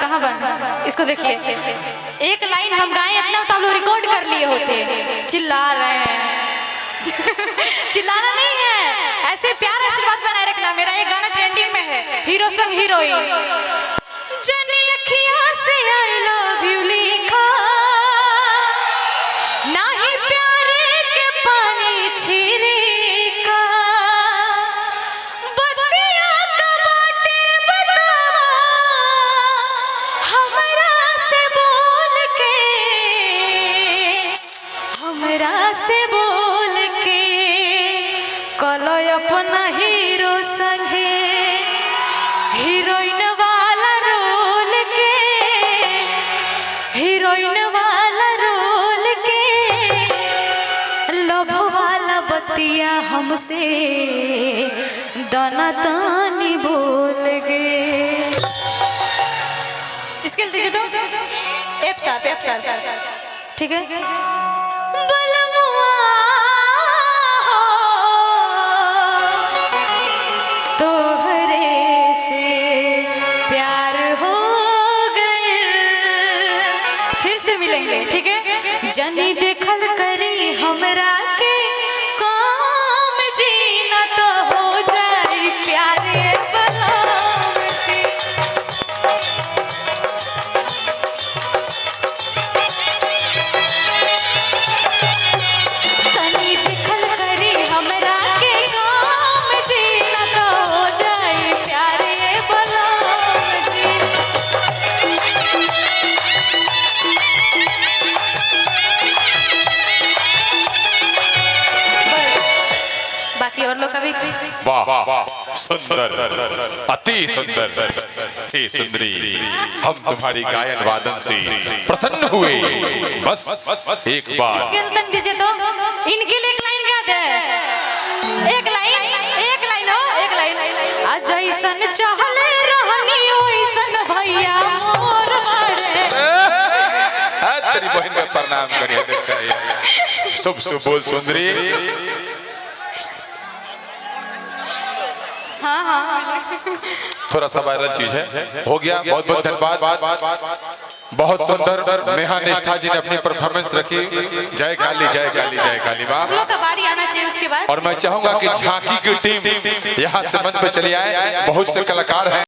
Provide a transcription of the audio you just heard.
कहाँ बन, इसको देखिए, एक लाइन हम गाएं इतना तो आप लोग रिकॉर्ड कर लिए होते। चिल्ला रहे हैं चिल्लाना नहीं है, ऐसे प्यार आशीर्वाद बनाए रखना। मेरा ये गाना ट्रेंडिंग में है, हीरो संग हीरोइन। जनी अखियां से आई लव यू लिखा, ना ही प्यारे के पानी छिड़का, बतिया का बाटे बतावा हमरा से बोल के, हमरा से बोल के कलो अपना हीरो संगे हीरोइन वाला रोल के, हीरोइन वाला रोल के लव वाला बतिया हमसे दाना तानी बोल गे। इसके लिए दीजिए तो एफ साहब ठीक है। बलमुआ तोहरे से प्यार हो गए, फिर से मिलेंगे ठीक है। जनी देखल करी हमरा के काम जीना तो हो जाए प्यारे बलम से। तनी देखल करी हमरा के काम जीना तो हो जाए प्यारे बलम जी। बाकी और लोग का भी वाह सुंदर, अति सुंदर। हे सुंदरी, हम तुम्हारी गायन वादन से प्रसन्न हुए। बस एक बार इसके अंदर दीजिए तो इनके लिए एक लाइन गा दे, एक लाइन हो, एक लाइन। आज ऐसन चाहले रहनी ओइसन भैया मोर मारे। तेरी बहन का प्रणाम करिए। शुभ शुभ बोल सुंदरी। थोड़ा सा वायरल चीज है, हो गया। बहुत बहुत धन्यवाद। बहुत सुंदर नेहा निष्ठा जी ने अपनी परफॉर्मेंस रखी। जय काली जय काली जय काली माँ। हम लोग का बारी आना चाहिए उसके बाद। और मैं चाहूंगा कि झांकी की टीम यहाँ से मंच पे चली आए। बहुत से कलाकार हैं।